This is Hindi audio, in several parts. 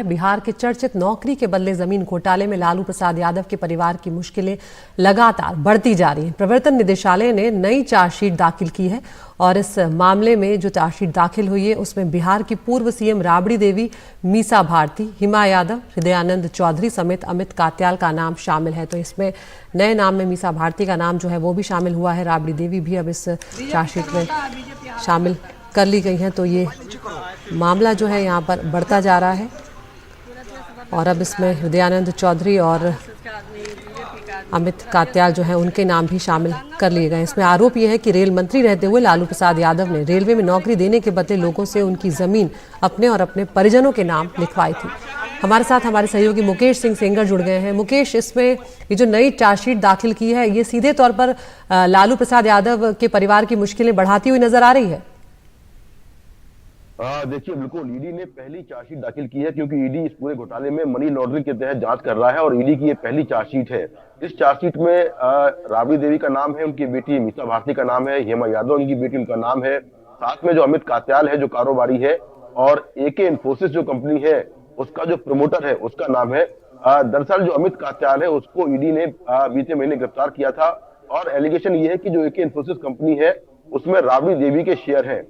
बिहार के चर्चित नौकरी के बदले जमीन घोटाले में लालू प्रसाद यादव के परिवार की मुश्किलें लगातार बढ़ती जा रही हैं। प्रवर्तन निदेशालय ने नई चार्जशीट दाखिल की है और इस मामले में जो चार्जशीट दाखिल हुई है उसमें बिहार की पूर्व सीएम राबड़ी देवी, मीसा भारती, हिमा यादव, हृदयानंद चौधरी समेत अमित कात्याल का नाम शामिल है। तो इसमें नए नाम में मीसा भारती का नाम जो है वो भी शामिल हुआ है। राबड़ी देवी भी अब इस चार्जशीट में शामिल कर ली गई हैं। तो ये मामला जो है यहाँ पर बढ़ता जा रहा है और अब इसमें हृदयानंद चौधरी और अमित कात्याल जो है उनके नाम भी शामिल कर लिए गए। इसमें आरोप यह है कि रेल मंत्री रहते हुए लालू प्रसाद यादव ने रेलवे में नौकरी देने के बदले लोगों से उनकी जमीन अपने और अपने परिजनों के नाम लिखवाई थी। हमारे साथ हमारे सहयोगी मुकेश सिंह सेंगर जुड़ गए हैं। मुकेश, इसमें ये जो नई चार्जशीट दाखिल की है ये सीधे तौर पर लालू प्रसाद यादव के परिवार की मुश्किलें बढ़ाती हुई नजर आ रही है। देखिए, बिल्कुल ईडी ने पहली चार्जशीट दाखिल की है क्योंकि ईडी इस पूरे घोटाले में मनी लॉन्ड्रिंग के तहत जांच कर रहा है और ईडी की ये पहली चार्जशीट है। इस चार्जशीट में राबड़ी देवी का नाम है, उनकी बेटी मीसा भारती का नाम है, हेमा यादव उनकी बेटी उनका नाम है, साथ में जो अमित कात्याल है जो कारोबारी है और एके इन्फोसिस जो कंपनी है उसका जो प्रमोटर है उसका नाम है। दरअसल जो अमित कात्याल है उसको ईडी ने बीते महीने गिरफ्तार किया था और एलिगेशन ये है कि जो एके इन्फोसिस कंपनी है उसमें राबड़ी देवी के शेयर है।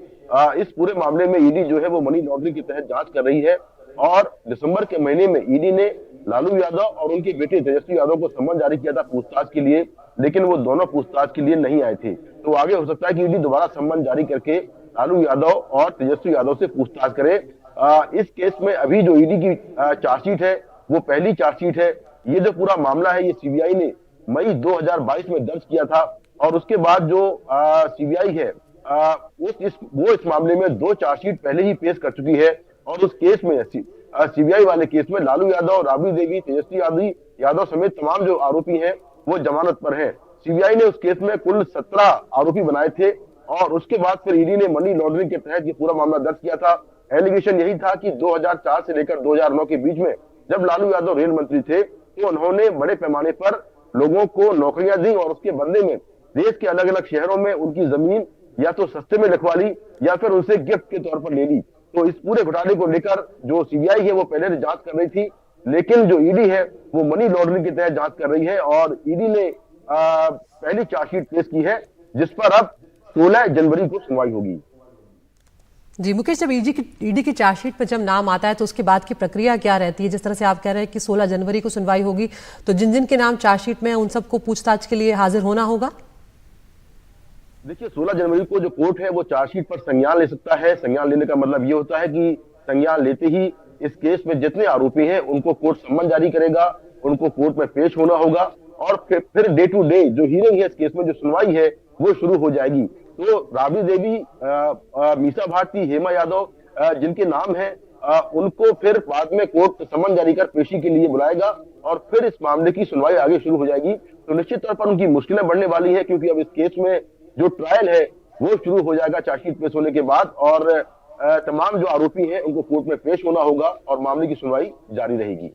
इस पूरे मामले में ईडी जो है वो मनी लॉन्ड्रिंग के तहत जांच कर रही है और दिसंबर के महीने में ईडी ने लालू यादव और उनके बेटे तेजस्वी यादव को सम्मन जारी किया था पूछताछ के लिए, लेकिन वो दोनों पूछताछ के लिए नहीं आए थे। तो आगे हो सकता है कि ईडी दोबारा सम्मन जारी करके लालू यादव और तेजस्वी यादव से पूछताछ करे। इस केस में अभी जो ईडी की चार्जशीट है वो पहली चार्जशीट है। ये जो पूरा मामला है ये सीबीआई ने मई 2022 में दर्ज किया था और उसके बाद जो सीबीआई है वो इस मामले में 2 चार्जशीट पहले ही पेश कर चुकी है और उस केस में सीबीआई वाले केस में लालू यादव, राबड़ी देवी, तेजस्वी यादव समेत तमाम जो आरोपी हैं वो जमानत पर हैं। सीबीआई ने उस केस में कुल 17 आरोपी बनाए थे और उसके बाद फिर ईडी ने मनी लॉन्ड्रिंग के तहत ये पूरा मामला दर्ज किया था। एलिगेशन यही था कि 2004 से लेकर 2009 के बीच में जब लालू यादव रेल मंत्री थे तो उन्होंने बड़े पैमाने पर लोगों को नौकरियां दी और उसके बदले में देश के अलग अलग शहरों में उनकी जमीन या तो सस्ते में लिखवा ली या फिर उनसे गिफ्ट के तौर पर ले ली। तो इस पूरे घोटाले को लेकर जो सीबीआई है वो पहले जांच कर रही थी, लेकिन जो ईडी है वो मनी लॉन्ड्रिंग के तहत जांच कर रही है और ईडी ने पहली चार्जशीट पेश की है जिस पर अब 16 जनवरी को सुनवाई होगी। जी मुकेश, जब ईडी की चार्जशीट पर जब नाम आता है तो उसके बाद की प्रक्रिया क्या रहती है? जिस तरह से आप कह रहे हैं कि 16 जनवरी को सुनवाई होगी, तो जिन जिन के नाम चार्जशीट में है उन सबको पूछताछ के लिए हाजिर होना होगा। देखिए, 16 जनवरी को जो कोर्ट है वो चार्जशीट पर संज्ञान ले सकता है। संज्ञान लेने का मतलब ये होता है कि संज्ञान लेते ही इस केस में जितने आरोपी हैं उनको कोर्ट सम्मन जारी करेगा, उनको कोर्ट में पेश होना होगा और फिर डे टू डे जो हियरिंग है इस केस में, जो सुनवाई है वो शुरू हो जाएगी। तो राबड़ी देवी, मीसा भारती, हेमा यादव जिनके नाम है उनको फिर बाद में कोर्ट सम्मन जारी कर पेशी के लिए बुलाएगा और फिर इस मामले की सुनवाई आगे शुरू हो जाएगी। तो निश्चित तौर पर उनकी मुश्किलें बढ़ने वाली है क्योंकि अब इस केस में जो ट्रायल है वो शुरू हो जाएगा चार्जशीट पेश होने के बाद और तमाम जो आरोपी हैं उनको कोर्ट में पेश होना होगा और मामले की सुनवाई जारी रहेगी।